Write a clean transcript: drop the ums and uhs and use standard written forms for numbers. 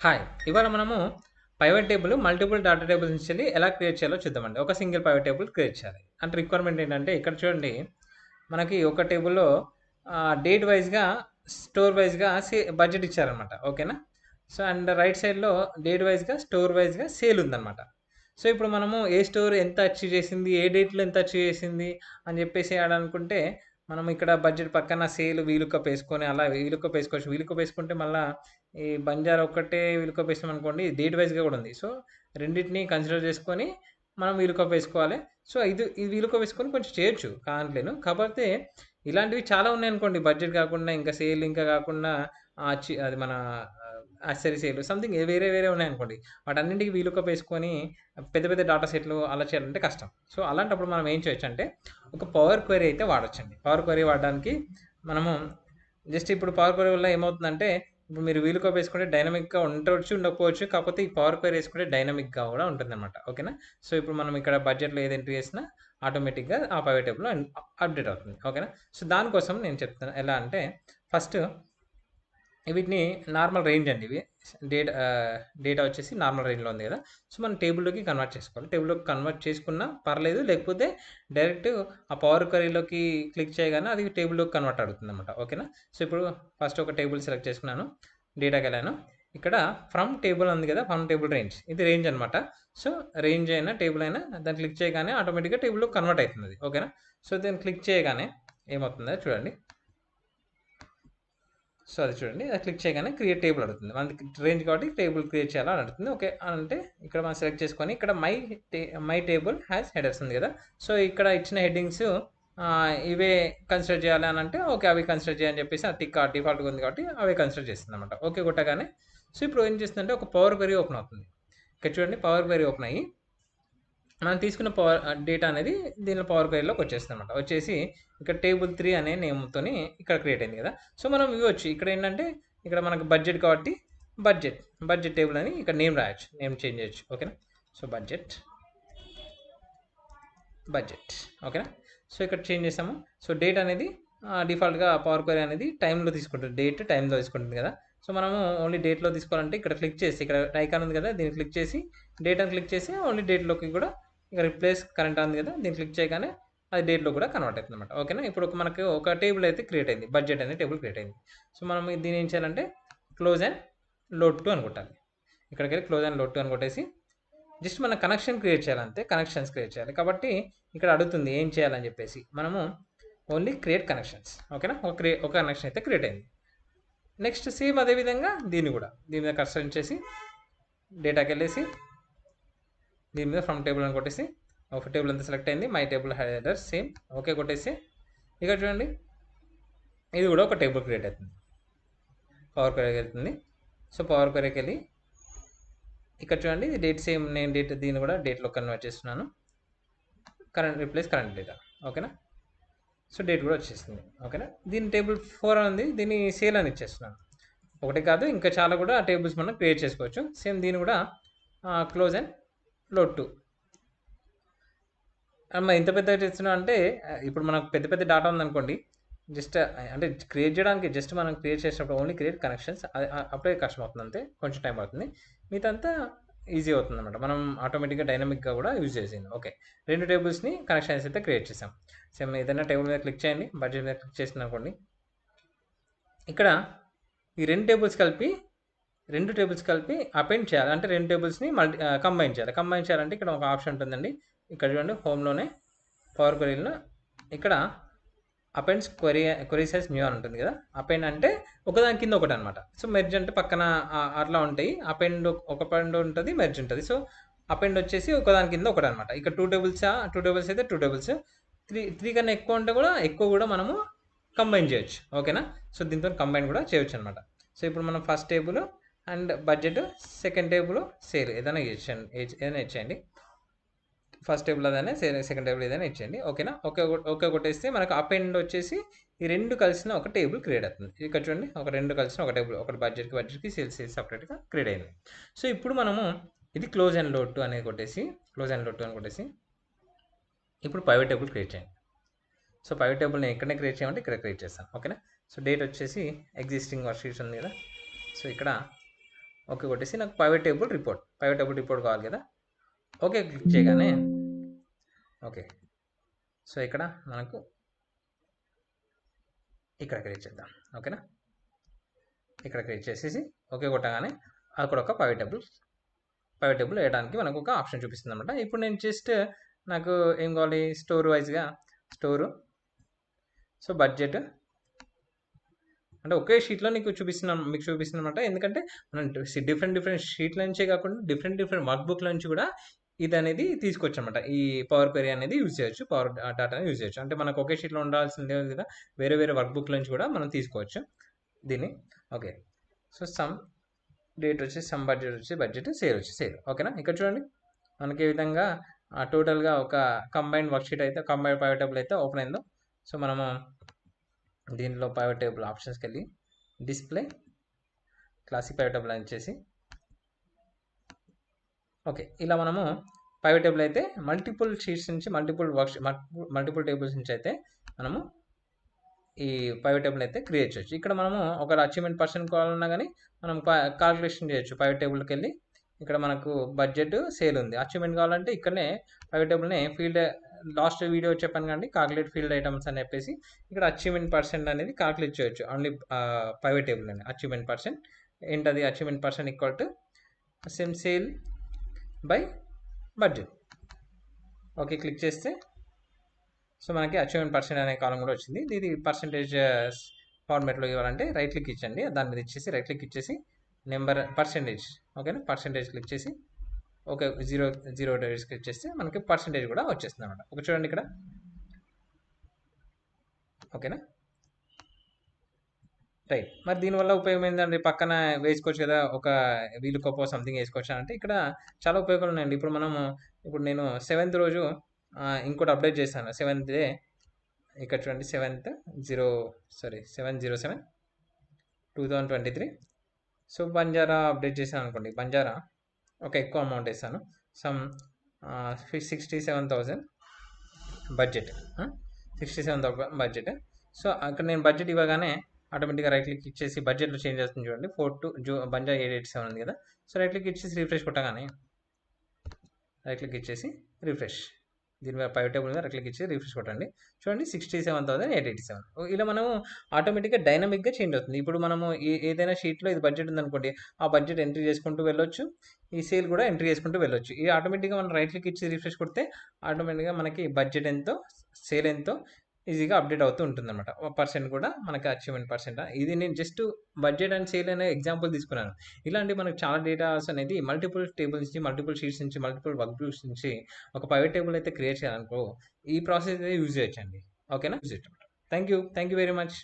Hi! ఇవాళ మనము pivot table, multiple data tables నుంచి ఎలా క్రియేట్ చేయాలో చూద్దామండి. ఒక సింగిల్ పైవట్ టేబుల్ క్రియేట్ చేయాలి. అంటే రిక్వైర్మెంట్ ఏంటంటే ఇక్కడ చూడండి మనకి ఒక టేబుల్‌లో డేట్ వైస్‌గా, స్టోర్ వైస్‌గా బడ్జెట్ ఇచ్చారనమాట. ఓకేనా? సో, అండ్ రైట్ సైడ్‌లో డేట్ వైస్‌గా, స్టోర్ వైస్‌గా సేల్ ఉందనమాట. సో, ఇప్పుడు మనము ఏ స్టోర్ ఎంత అచీవ్ చేసింది, ఏ డేట్‌లో ఎంత అచీవ్ చేసింది అని చెప్పేసి ఆడనుకుంటే మనం ఇక్కడ బడ్జెట్ పక్కన సేల్ వీలుకప్ ఏసుకొని అలా వీలుకప్ ఏసుకోవచ్చు. వీలుకప్ ఏసుకుంటే మళ్ళా ఈ బంజారా ఒక్కటే వీలుకప్ ఏసామనుకోండి డేట్ వైస్‌గా కూడా ఉంది. సో, రెండిటిని కన్సిడర్ చేసుకొని మనం వీలుకప్ వేసుకోవాలి. సో, ఇది వీలుకప్ వేసుకొని కొంచెం చేయొచ్చు కాదనట్లేను. కాకపోతే ఇలాంటివి చాలా ఉన్నాయనుకోండి బడ్జెట్ కాకుండా ఇంకా సేల్ ఇంకా కాకుండా అది మన యాక్సెసరీ సేల్ సంథింగ్ వేరే వేరే ఉన్నాయనుకోండి. వాటన్నింటికి వీలుకప్ ఏసుకొని పెద్ద పెద్ద డాటా సెట్‌లు అలా చేయాలంటే కష్టం. సో, అలాంటప్పుడు మనం ఏం చేయొచ్చంటే ఒక పవర్ క్వెరీ అయితే వాడొచ్చండి. పవర్ క్వెరీ వాడడానికి మనము జస్ట్ ఇప్పుడు పవర్ క్వెరీ వల్ల ఏమవుతుందంటే ఇప్పుడు మీరు వీలుకప్ వేసుకుంటే డైనమిక్‌గా ఉండవచ్చు, ఉండకపోవచ్చు. కాకపోతే ఈ పవర్ క్వెరీ ఏసుకుంటే డైనమిక్‌గా కూడా ఉంటుందన్నమాట. ఓకేనా? సో, ఇప్పుడు మనం ఇక్కడ బడ్జెట్‌లో ఏది ఎంట్రీ చేసినా ఆటోమేటిక్‌గా ఆ పైవట్ టేబుల్‌లో అప్డేట్ అవుతుంది. ఓకేనా? సో, దానికోసం నేను చెప్తాను. ఎలా అంటే ఫస్ట్ వీటిని నార్మల్ రేంజ్ అండి ఇవి. డేటా డేటా వచ్చేసి నార్మల్ రేంజ్‌లో ఉంది కదా! సో, మనం టేబుల్‌లోకి కన్వర్ట్ చేసుకోవాలి. టేబుల్‌లోకి కన్వర్ట్ చేసుకున్నా పర్లేదు. లేకపోతే డైరెక్ట్ ఆ పవర్ క్వెరీలోకి క్లిక్ చేయగానే అది టేబుల్‌లోకి కన్వర్ట్ అడుగుతుందన్నమాట. ఓకేనా? సో, ఇప్పుడు ఫస్ట్ ఒక టేబుల్ సెలెక్ట్ చేసుకున్నాను. డేటాకెళ్ళాను. ఇక్కడ ఫ్రమ్ టేబుల్ ఉంది కదా! From table range. ఇది రేంజ్ అనమాట. సో, రేంజ్ అయినా, టేబుల్ అయినా దాన్ని క్లిక్ చేయగానే ఆటోమేటిక్‌గా టేబుల్‌లోకి కన్వర్ట్ అయితుందది. ఓకేనా? సో, దాన్ని క్లిక్ చేయగానే ఏమవుతుందో చూడండి. సో, అది చూడండి. అది క్లిక్ చేయగానే క్రియేట్ టేబుల్ అడుగుతుంది. మనకి రేంజ్ కాబట్టి టేబుల్ క్రియేట్ చేయాలా అని అడుగుతుంది. ఓకే. అంటే ఇక్కడ మనం సెలెక్ట్ చేసుకొని ఇక్కడ మై టేబుల్ హాస్ హెడర్స్ ఉంది కదా! సో, ఇక్కడ ఇచ్చిన హెడ్డింగ్స్ ఇవే కన్సిడర్ చేయాలి అని అంటే ఓకే. అవి కన్సిడర్ చేయని చెప్పేసి ఆ టిక్ డిఫాల్ట్‌గా ఉంది కాబట్టి అవే కన్సిడర్ చేస్తుందన్నమాట. ఓకే కొట్టగానే సో, ఇప్పుడు ఏం చేస్తుందంటే ఒక పవర్ క్వెరీ ఓపెన్ అవుతుంది. ఇక్కడ చూడండి పవర్ క్వెరీ ఓపెన్ అయ్యి మనం తీసుకున్న డేటా అనేది దీనిలో పవర్ క్వెరీలోకి వచ్చేస్తుందన్నమాట. వచ్చేసి ఇక్కడ టేబుల్ 3 అనే నేమ్‌తోని ఇక్కడ క్రియేట్ అయింది కదా! సో, మనం ఇవ్వచ్చు. ఇక్కడ ఏంటంటే ఇక్కడ మనకు బడ్జెట్ కాబట్టి బడ్జెట్, బడ్జెట్ టేబుల్ అని ఇక్కడ నేమ్ రాయొచ్చు. నేమ్ చేంజ్ చేయొచ్చు. ఓకేనా? సో, బడ్జెట్ ఓకేనా? సో, ఇక్కడ చేంజ్ చేసాము. సో, డేట్ అనేది డిఫాల్ట్‌గా పవర్ క్వెరీ అనేది టైమ్‌లో తీసుకుంటుంది. డేట్ టైమ్‌లో తీసుకుంటుంది కదా! సో, మనము ఓన్లీ డేట్‌లో తీసుకోవాలంటే ఇక్కడ క్లిక్ చేసి ఇక్కడ ఐకాన్ ఉంది కదా! దీన్ని క్లిక్ చేసి డేట్ అని క్లిక్ చేసి ఓన్లీ డేట్‌లోకి కూడా ఇక రిప్లేస్ కరెంట్ ఉంది కదా! దీన్ని క్లిక్ చేయగానే అది డేట్‌లో కూడా కన్వర్ట్ అవుతుందన్నమాట. ఓకేనా? ఇప్పుడు మనకు ఒక టేబుల్ అయితే క్రియేట్ అయింది. బడ్జెట్ అనే టేబుల్ క్రియేట్ అయింది. సో, మనం దీన్ని ఏం చేయాలంటే క్లోజ్ అండ్ లోడ్ టు అని కొట్టాలి. ఇక్కడికెళ్ళి క్లోజ్ అండ్ లోడ్ టు అని కొట్టేసి జస్ట్ మన కనెక్షన్ క్రియేట్ చేయాలి అంతే. కనెక్షన్స్ క్రియేట్ చేయాలి. కాబట్టి ఇక్కడ అడుగుతుంది ఏం చేయాలని చెప్పేసి. మనము ఓన్లీ క్రియేట్ కనెక్షన్స్. ఓకేనా? ఒక కనెక్షన్ అయితే క్రియేట్ అయింది. నెక్స్ట్ సేమ్ అదే విధంగా దీన్ని కూడా దీని మీద కన్స్ట్రక్ట్ చేసి డేటాకెళ్ళేసి దీని మీద ఫ్రమ్ టేబుల్ అని కొట్టేసి ఒక టేబుల్ అంతా సెలెక్ట్ అయింది. My table header same okay కొట్టేసి ఇక్కడ చూడండి ఇది కూడా ఒక టేబుల్ క్రియేట్ అవుతుంది. పవర్ క్వెరీకి వెళ్తుంది. సో, పవర్ క్వెరీకి వెళ్ళి ఇక్కడ చూడండి డేట్ సేమ్ నేను డేట్ దీన్ని కూడా డేట్లో కన్వర్ట్ చేస్తున్నాను. కరెంట్ డేటా ఓకేనా? సో, డేట్ కూడా వచ్చేసింది. ఓకేనా? దీని టేబుల్ 4 అని ఉంది. దీన్ని సేల్ అని ఇచ్చేస్తున్నాను. ఒకటి కాదు ఇంకా చాలా కూడా టేబుల్స్ మనం క్రియేట్ చేసుకోవచ్చు. సేమ్ దీన్ని కూడా క్లోజ్ అండ్ లోడ్ టు మరి ఇంత పెద్దగా చేస్తున్నాం అంటే ఇప్పుడు మనకు పెద్ద పెద్ద డాటా ఉందనుకోండి జస్ట్ అంటే క్రియేట్ చేయడానికి జస్ట్ మనం క్రియేట్ చేసినప్పుడు ఓన్లీ క్రియేట్ కనెక్షన్స్ అప్పుడే కష్టం అవుతుంది అంతే కొంచెం టైం పడుతుంది మిగతా ఈజీ అవుతుంది అనమాట మనం ఆటోమేటిక్గా డైనమిక్గా కూడా యూజ్ చేసింది ఓకే రెండు టేబుల్స్ని కనెక్షన్స్ అయితే క్రియేట్ చేసాం సేమ్ ఏదైనా టేబుల్ మీద క్లిక్ చేయండి బడ్జెట్ మీద క్లిక్ చేసింది అనుకోండి ఇక్కడ ఈ రెండు టేబుల్స్ కలిపి అపెండ్ చేయాలి అంటే రెండు టేబుల్స్ని కంబైన్ చేయాలంటే ఇక్కడ ఒక ఆప్షన్ ఉంటుందండి ఇక్కడ చూడండి హోమ్లోనే పవర్ క్వెరీలో ఇక్కడ అపెండ్స్ క్వెరీ సైజ్ న్యూ అని ఉంటుంది కదా అపెండ్ అంటే ఒకదాని కింద ఒకటి అనమాట సో మెర్జ్ అంటే పక్కన అట్లా ఉంటాయి ఒక అపెండ్ ఉంటుంది మెర్జ్ ఉంటుంది సో అపెండ్ వచ్చేసి ఒకదాని కింద ఒకటి అనమాట ఇక్కడ టూ టేబుల్స్ అయితే టూ టేబుల్స్ త్రీ కన్నా ఎక్కువ ఉంటే కూడా ఎక్కువ కూడా మనము కంబైన్ చేయొచ్చు ఓకేనా సో దీంతో కంబైన్ కూడా చేయొచ్చు అనమాట సో ఇప్పుడు మనం first table and budget second table sale ఏదైనా ఇచ్చేయండి ఫస్ట్ టేబుల్ అదనే సెకండ్ టేబుల్ ఏదైనా ఇచ్చేయండి ఓకేనా ఓకే కొట్టేస్తే మనకు అప్ ఎండ్ వచ్చేసి ఈ రెండు కలిసిన ఒక టేబుల్ క్రియేట్ అవుతుంది ఇక్కడ చూడండి ఒక రెండు కలిసిన ఒక టేబుల్ ఒకటి బడ్జెట్కి సేల్స్ సపరేట్గా క్రియేట్ అయింది సో ఇప్పుడు మనము ఇది క్లోజ్ అండ్ లోడ్ టు అనేది కొట్టేసి ఇప్పుడు ప్రైవేట్ టేబుల్ క్రియేట్ చేయండి సో ప్రైవేట్ టేబుల్ నేను ఎక్కడనే క్రియేట్ చేయమంటే ఇక్కడ క్రియేట్ చేస్తాను ఓకేనా సో డేట్ వచ్చేసి ఎగ్జిస్టింగ్ వర్క్షీట్స్ ఉంది కదా సో ఇక్కడ ఓకే కొట్టేసి నాకు పైవట్ టేబుల్ రిపోర్ట్ కావాలి కదా. ఓకే క్లిక్ చేయగానే ఓకే, సో ఇక్కడ మనకు ఇక్కడ క్రియేట్ చేద్దాం. ఓకేనా, ఇక్కడ క్రియేట్ చేసేసి ఓకే కొట్టగానే అక్కడ ఒక పైవట్ టేబుల్ వేయడానికి మనకు ఒక ఆప్షన్ చూపిస్తుంది అనమాట. ఇప్పుడు నేను జస్ట్ నాకు ఏం కావాలి, స్టోర్ వైజ్గా స్టోరు, సో బడ్జెట్ అంటే ఒకే షీట్లో మీకు చూపిస్తున్నానమాట. ఎందుకంటే మనం డిఫరెంట్ షీట్ల నుంచే కాకుండా డిఫరెంట్ వర్క్ బుక్ల నుంచి కూడా ఇది అనేది తీసుకోవచ్చు అనమాట. ఈ పవర్ క్వెరీ అనేది యూజ్ చేయొచ్చు, పవర్ డాటా అనేది యూజ్ చేయొచ్చు. అంటే మనకు ఒకే షీట్లో ఉండాల్సిందే కదా, వేరే వర్క్ బుక్ల నుంచి కూడా మనం తీసుకోవచ్చు దీన్ని. ఓకే, సో సమ్ డేట్ వచ్చి సమ్ బడ్జెట్ సేల్. ఓకేనా, ఇక్కడ చూడండి మనకి ఈ విధంగా టోటల్గా ఒక కంబైన్డ్ వర్క్షీట్ అయితే, కంబైన్డ్ పైవట్ టేబుల్ అయితే ఓపెన్ అయిందో. సో మనము దీనిలో పైవట్ టేబుల్ ఆప్షన్స్కి వెళ్ళి డిస్ప్లే క్లాసిక్ పైవట్ టేబుల్ అని చేసి ఓకే, ఇలా మనము పైవట్ టేబుల్ అయితే మల్టిపుల్ షీట్స్ నుంచి మల్టిపుల్ టేబుల్స్ నుంచి అయితే మనము ఈ పైవట్ టేబుల్ అయితే క్రియేట్ చేయొచ్చు. ఇక్కడ మనము ఒక అచీవ్మెంట్ పర్సన్ కావాలన్నా కానీ మనం కాల్కులేషన్ చేయొచ్చు. పైవట్ టేబుల్కి వెళ్ళి ఇక్కడ మనకు బడ్జెట్ సేల్ ఉంది, అచీవ్మెంట్ కావాలంటే ఇక్కడనే పైవట్ టేబుల్ని ఫీల్డ్, లాస్ట్ వీడియో చెప్పాను కానీ కాల్కులేట్ ఫీల్డ్ ఐటమ్స్ అని చెప్పేసి ఇక్కడ అచీవ్మెంట్ పర్సెంట్ అనేది కాల్కులేట్ చేయొచ్చు. ఓన్లీ పైవట్ టేబుల్ అని అచీవ్మెంట్ పర్సెంట్ ఏంటది, achievement percent equal to sale by budget. Okay click చేస్తే సో మనకి అచీవ్మెంట్ పర్సెంట్ అనే కాలం కూడా వచ్చింది. ఇది పర్సెంటేజ్ ఫార్మేట్లో ఇవ్వాలంటే రైట్ క్లిక్ ఇచ్చండి, దాని మీద ఇచ్చేసి రైట్ క్లిక్ ఇచ్చేసి నెంబర్ పర్సెంటేజ్, ఓకేనా, పర్సెంటేజ్ క్లిక్ చేసి ఓకే జీరో డేస్ క్లిక్ చేస్తే మనకి పర్సెంటేజ్ కూడా వచ్చేస్తుంది అనమాట. ఓకే చూడండి ఇక్కడ, ఓకేనా రైట్. మరి దీనివల్ల ఉపయోగం ఏంటంటే పక్కన వేసుకోవచ్చు కదా, ఒక వీలు కప్పో సంథింగ్ వేసుకోవచ్చు అంటే ఇక్కడ చాలా ఉపయోగాలు ఉన్నాయండి. ఇప్పుడు నేను 7th రోజు ఇంకోటి అప్డేట్ చేశాను, 7th డే. ఇక్కడ చూడండి 7/07/2023. సో బంజారా అప్డేట్ చేశాను అనుకోండి, బంజారా ఒక ఎక్కువ అమౌంట్ వేసాను, సమ్ 67,000 బడ్జెట్, 67,000 బడ్జెట్. సో అక్కడ నేను బడ్జెట్ ఇవ్వగానే ఆటోమేటిక్గా రైట్ క్లిక్ ఇచ్చేసి బడ్జెట్లో చేంజ్ చేస్తుంది చూడండి, 4 బంజా 887 ఉంది కదా. సో రైట్ క్లిక్ ఇచ్చేసి రిఫ్రెష్ కొట్టగానే రైట్ క్లిక్ ఇచ్చేసి రిఫ్రెష్, దీని మీద పైవట్ టేబుల్ మీద రైట్ క్లిక్ ఇచ్చి రిఫ్రెష్ కొట్టండి చూడండి 67,887. ఇలా మనము ఆటోమేటిక్గా డైనమిక్గా చేంజ్ అవుతుంది. ఇప్పుడు మనము ఏదైనా షీట్లో ఇది బడ్జెట్ ఉందనుకోండి, ఆ బడ్జెట్ ఎంట్రీ చేసుకుంటూ వెళ్ళొచ్చు, ఈ సేల్ కూడా ఎంట్రీ చేసుకుంటూ వెళ్ళొచ్చు. ఈ ఆటోమేటిక్గా మనం రైట్ క్లిక్ ఇచ్చి రిఫ్రెష్ కొడితే ఆటోమేటిక్గా మనకి బడ్జెట్ ఎంతో సేల్ ఎంతో ఈజీగా అప్డేట్ అవుతూ ఉంటుంది అనమాట. పర్సెంట్ కూడా మనకి అచీవ్మెంట్ పర్సెంట్. ఇది నేను జస్ట్ బడ్జెట్ అండ్ సేల్ అనే ఎగ్జాంపుల్ తీసుకున్నాను. ఇలాంటి మనకు చాలా డేటాస్ అనేది మల్టిపుల్ టేబుల్స్ నుంచి, మల్టిపుల్ షీట్స్ నుంచి, మల్టిపుల్ వర్క్ గ్రూప్స్ నుంచి ఒక పైవట్ టేబుల్ అయితే క్రియేట్ చేయాలనుకో ఈ ప్రాసెస్ అయితే యూజ్ చేయొచ్చండి. ఓకేనా, యూజ్ చేయొచ్చు. Thank you very much.